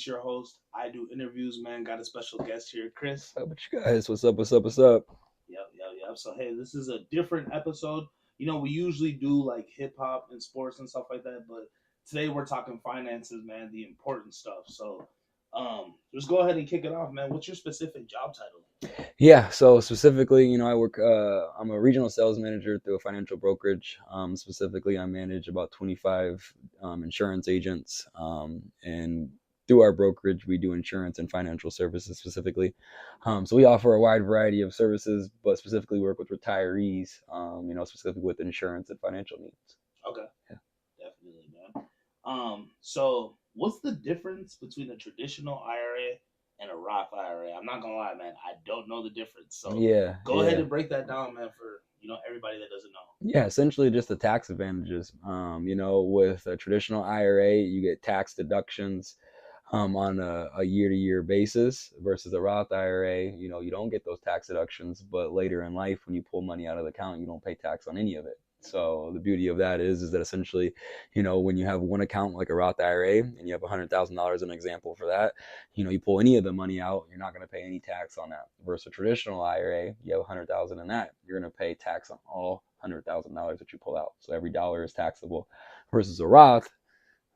It's your host. I do interviews, man. Got a special guest here, Chris. How about you guys? What's up? What's up? What's up? Yep. So hey, this is a different episode. We usually do like hip hop and sports and stuff like that, but today we're talking finances, man, the important stuff. So, just go ahead and kick it off, man. What's your specific job title? Yeah. So specifically, I work. I'm a regional sales manager through a financial brokerage. Specifically, I manage about 25 insurance agents, and through our brokerage, we do insurance and financial services specifically. So we offer a wide variety of services, but specifically work with retirees. Specifically with insurance and financial needs. Okay, definitely, man. So what's the difference between a traditional IRA and a Roth IRA? I'm not gonna lie, man. I don't know the difference. So Yeah. go ahead and break that down, man, for everybody that doesn't know. Yeah, essentially just the tax advantages. With a traditional IRA, you get tax deductions on a year-to-year basis versus a Roth IRA. You don't get those tax deductions, but later in life, when you pull money out of the account, you don't pay tax on any of it. So the beauty of that is that essentially, when you have one account like a Roth IRA and you have $100,000, an example for that, you pull any of the money out, you're not going to pay any tax on that. Versus a traditional IRA, you have 100,000 in that, you're going to pay tax on all $100,000 that you pull out. So every dollar is taxable. Versus a Roth,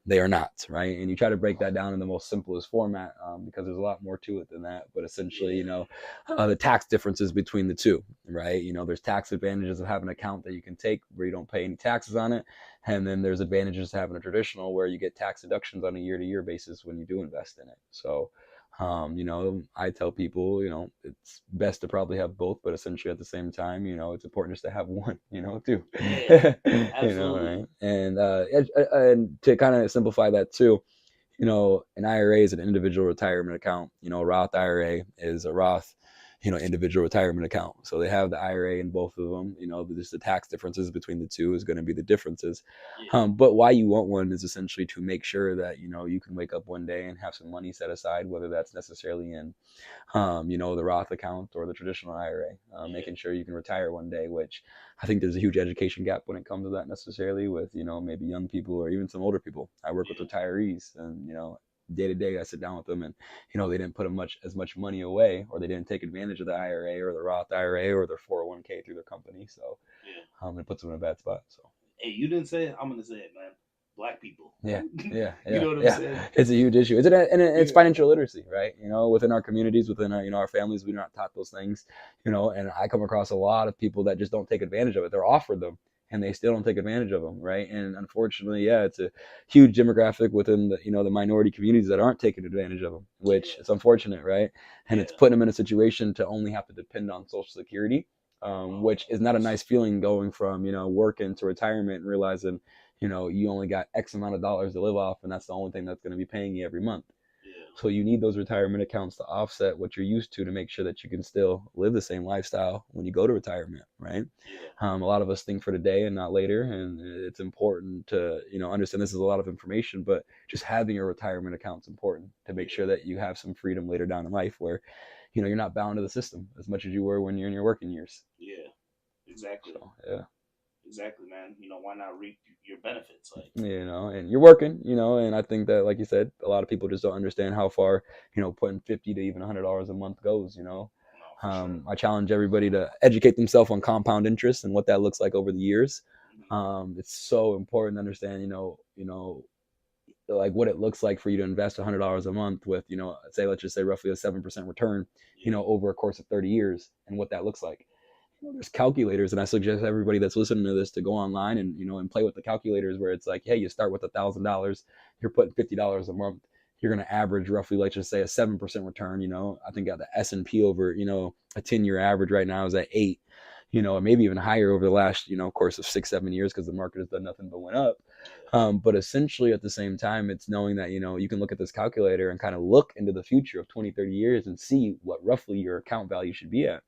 they are not, right? And you try to break that down in the most simplest format, because there's a lot more to it than that. But essentially, the tax differences between the two, right? There's tax advantages of having an account that you can take where you don't pay any taxes on it. And then there's advantages to having a traditional where you get tax deductions on a year-to-year basis when you do invest in it. So, I tell people, it's best to probably have both, but essentially at the same time, it's important just to have one, too. Yeah, absolutely. Right? And to kind of simplify that too, an IRA is an individual retirement account. A Roth IRA is a Roth, individual retirement account. So they have the IRA in both of them. Just the tax differences between the two is going to be the differences. Yeah. But why you want one is essentially to make sure that, you can wake up one day and have some money set aside, whether that's necessarily in, the Roth account or the traditional IRA, making sure you can retire one day, which I think there's a huge education gap when it comes to that necessarily with, maybe young people or even some older people. I work with retirees and, day to day I sit down with them and they didn't put as much money away, or they didn't take advantage of the IRA or the Roth IRA or their 401k through their company. So it puts them in a bad spot. So hey, you didn't say it, I'm gonna say it, man. Black people. Yeah. You know what I'm saying? It's a huge issue. It's financial literacy, right? Within our communities, within our, our families, we're not taught those things, and I come across a lot of people that just don't take advantage of it. They're offered them and they still don't take advantage of them, right? And unfortunately, it's a huge demographic within the, the minority communities that aren't taking advantage of them, which is unfortunate, right? And it's putting them in a situation to only have to depend on Social Security, which is not a nice feeling, going from, working to retirement and realizing, you only got X amount of dollars to live off, and that's the only thing that's going to be paying you every month. So you need those retirement accounts to offset what you're used to make sure that you can still live the same lifestyle when you go to retirement, right? A lot of us think for today and not later, and it's important to, understand this is a lot of information, but just having a retirement account is important to make sure that you have some freedom later down in life where, you're not bound to the system as much as you were when you're in your working years. Yeah, exactly. So, yeah. Exactly, man. Why not reap your benefits? Like, and you're working, and I think that, like you said, a lot of people just don't understand how far, putting $50 to even $100 a month goes, No, sure. I challenge everybody to educate themselves on compound interest and what that looks like over the years. It's so important to understand, like what it looks like for you to invest $100 a month with, let's just say roughly a 7% return, over a course of 30 years, and what that looks like. There's calculators, and I suggest everybody that's listening to this to go online and and play with the calculators, where it's like, hey, you start with $1,000, you're putting $50 a month, you're going to average roughly, let's just say, a 7% return. I think the S&P over a 10-year average right now is at 8, or maybe even higher over the last course of 6-7 years, because the market has done nothing but went up. But essentially at the same time, it's knowing that you can look at this calculator and kind of look into the future of 20-30 years and see what roughly your account value should be at.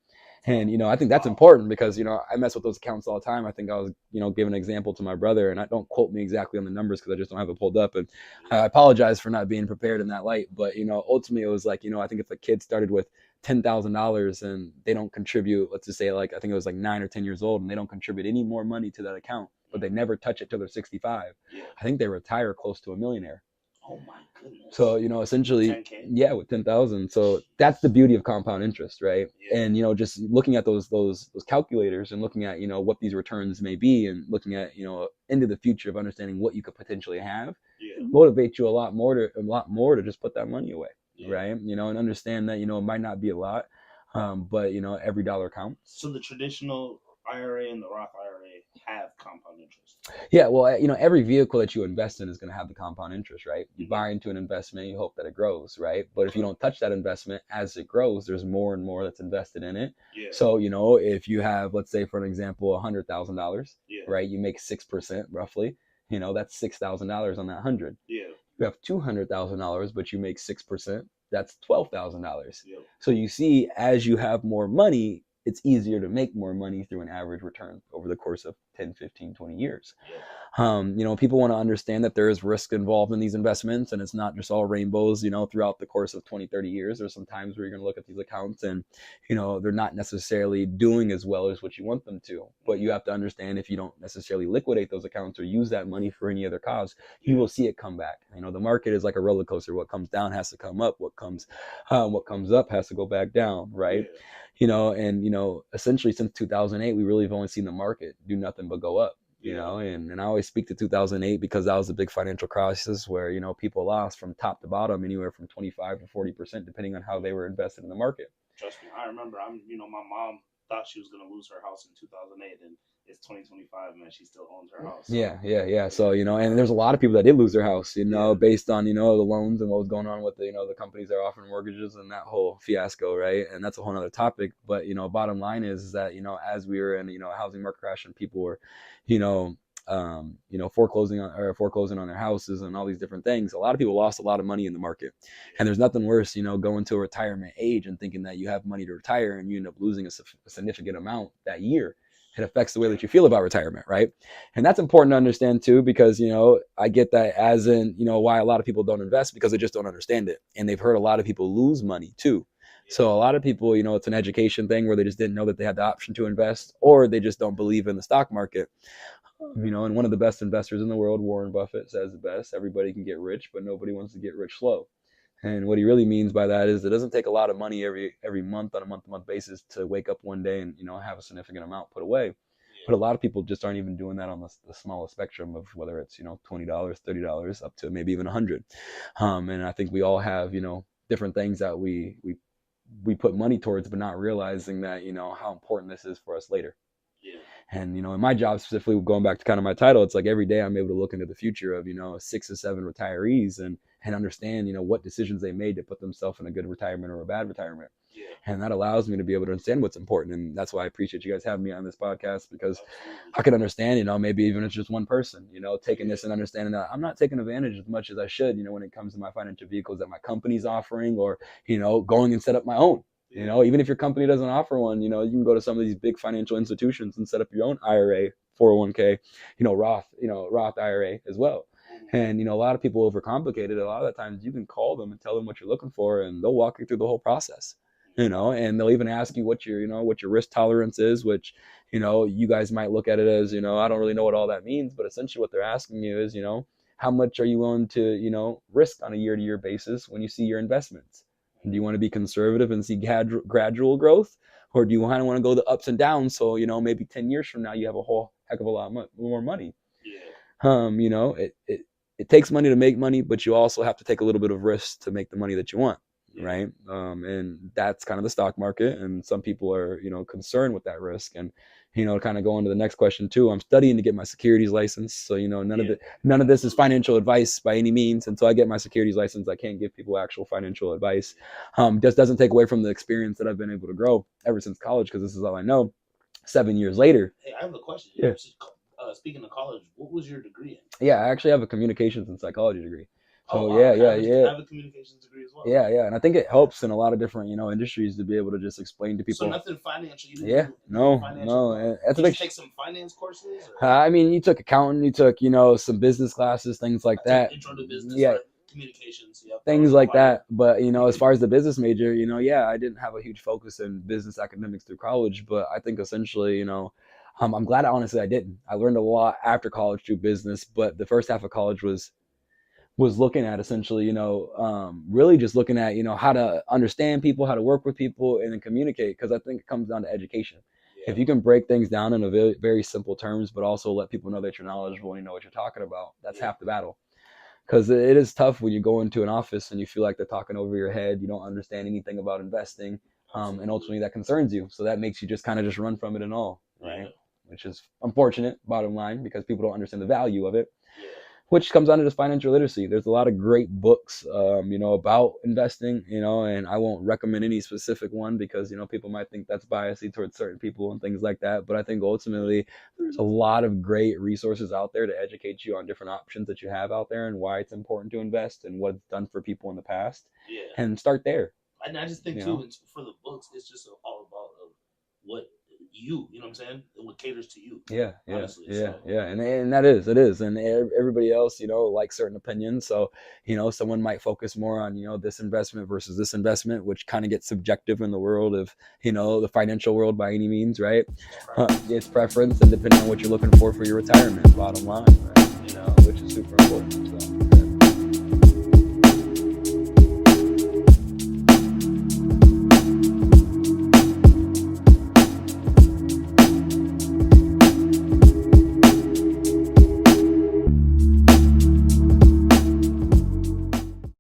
And, I think that's important because, I mess with those accounts all the time. I think I was, giving an example to my brother, and I don't quote me exactly on the numbers because I just don't have it pulled up. And I apologize for not being prepared in that light. But, ultimately it was like, I think if a kid started with $10,000 and they don't contribute, let's just say, like, I think it was like 9 or 10 years old, and they don't contribute any more money to that account, but they never touch it till they're 65. I think they retire close to a millionaire. Oh my goodness. So, essentially, 10K? yeah, with 10,000. So that's the beauty of compound interest, right? Yeah. And, just looking at those calculators and looking at, what these returns may be and looking at, into the future of understanding what you could potentially have, Yeah. it motivates you a lot more to just put that money away, Yeah. right? And understand that, it might not be a lot, but, every dollar counts. So the traditional IRA and the Roth IRA have compound interest. Yeah, well, every vehicle that you invest in is going to have the compound interest, right? You buy into an investment, you hope that it grows, right? But if you don't touch that investment as it grows, there's more and more that's invested in it. Yeah. So, if you have, let's say, for an example, $100,000, Yeah. right? You make 6% roughly. That's $6,000 on that 100. Yeah. You have $200,000, but you make 6%. That's $12,000. Yeah. So you see, as you have more money, it's easier to make more money through an average return over the course of 10, 15, 20 years. People want to understand that there is risk involved in these investments, and it's not just all rainbows, throughout the course of 20, 30 years. There's some times where you're going to look at these accounts and, they're not necessarily doing as well as what you want them to. But you have to understand, if you don't necessarily liquidate those accounts or use that money for any other cause, you will see it come back. The market is like a roller coaster. What comes down has to come up. What comes up has to go back down, right? Essentially since 2008, we really have only seen the market do nothing but go up. And I always speak to 2008 because that was a big financial crisis where, people lost from top to bottom anywhere from 25 to 40%, depending on how they were invested in the market. Trust me, I remember. My mom thought she was going to lose her house in 2008, and it's 2025, man. She still owns her house. So. Yeah. So, and there's a lot of people that did lose their house, based on, the loans and what was going on with the companies that are offering mortgages and that whole fiasco, right? And that's a whole other topic. But, bottom line is that, as we were in, a housing market crash and people were, foreclosing on their houses and all these different things, a lot of people lost a lot of money in the market. And there's nothing worse, going to a retirement age and thinking that you have money to retire and you end up losing a significant amount that year. It affects the way that you feel about retirement, right? And that's important to understand too, because, I get that as in, why a lot of people don't invest, because they just don't understand it. And they've heard a lot of people lose money too. So a lot of people, it's an education thing where they just didn't know that they had the option to invest, or they just don't believe in the stock market. And one of the best investors in the world, Warren Buffett, says the best: everybody can get rich, but nobody wants to get rich slow. And what he really means by that is it doesn't take a lot of money every month on a month-to-month basis to wake up one day and, have a significant amount put away. But a lot of people just aren't even doing that on the smallest spectrum of whether it's, $20, $30, up to maybe even $100. And I think we all have, different things that we put money towards, but not realizing that, how important this is for us later. Yeah. And, in my job specifically, going back to kind of my title, it's like every day I'm able to look into the future of, 6 or 7 retirees and understand, what decisions they made to put themselves in a good retirement or a bad retirement. Yeah. And that allows me to be able to understand what's important. And that's why I appreciate you guys having me on this podcast, because I can understand, maybe even it's just one person, taking this and understanding that I'm not taking advantage as much as I should, when it comes to my financial vehicles that my company's offering, or, going and set up my own. Even if your company doesn't offer one, you can go to some of these big financial institutions and set up your own IRA, 401k, Roth IRA as well. And, a lot of people overcomplicate it. A lot of the times you can call them and tell them what you're looking for, and they'll walk you through the whole process, and they'll even ask you what your risk tolerance is, which, you guys might look at it as, I don't really know what all that means, but essentially what they're asking you is, how much are you willing to, risk on a year-to-year basis when you see your investments? Do you want to be conservative and see gradual growth, or do you kind of want to go the ups and downs? So, maybe 10 years from now, you have a whole heck of a lot more money. Yeah. It takes money to make money, but you also have to take a little bit of risk to make the money that you want. Right. And that's kind of the stock market. And some people are, concerned with that risk. And, kind of go into the next question too. I'm studying to get my securities license. So, none of this is financial advice by any means. Until I get my securities license, I can't give people actual financial advice. Just doesn't take away from the experience that I've been able to grow ever since college, because this is all I know. 7 years later. Hey, I have a question. Yeah. Speaking of college, what was your degree in? Yeah, I actually have a communications and psychology degree. So wow. yeah. I have a communications degree as well. Yeah, and I think it helps in a lot of different, industries to be able to just explain to people. So nothing financial. You didn't no. Did you take some finance courses? I mean, you took accounting, you took, some business classes, things like that. Intro to business. Yeah. Right? Communications. Yep. Things like that. But, as far as the business major, I didn't have a huge focus in business academics through college, but I think essentially, I'm glad honestly I didn't. I learned a lot after college through business, but the first half of college was was looking at essentially, really just looking at, how to understand people, how to work with people, and then communicate. Because I think it comes down to education. Yeah. If you can break things down in a very, very simple terms, but also let people know that you're knowledgeable and you know what you're talking about, that's half the battle. Because it is tough when you go into an office and you feel like they're talking over your head. You don't understand anything about investing, and ultimately that concerns you. So that makes you just kind of just run from it and all, right? Yeah. Which is unfortunate, bottom line, because people don't understand the value of it. Yeah. Which comes down to just financial literacy. There's a lot of great books, about investing, and I won't recommend any specific one because, people might think that's biased towards certain people and things like that. But I think ultimately there's a lot of great resources out there to educate you on different options that you have out there and why it's important to invest and what it's done for people in the past. Yeah. And start there. And I just think too, for the books, it's just all about what you know what I'm saying? What caters to you. Yeah. Honestly, And that is, it is. And everybody else, likes certain opinions. So, someone might focus more on, this investment versus this investment, which kind of gets subjective in the world of, the financial world by any means, right? It's preference and depending on what you're looking for your retirement, bottom line, right? Which is super important. So.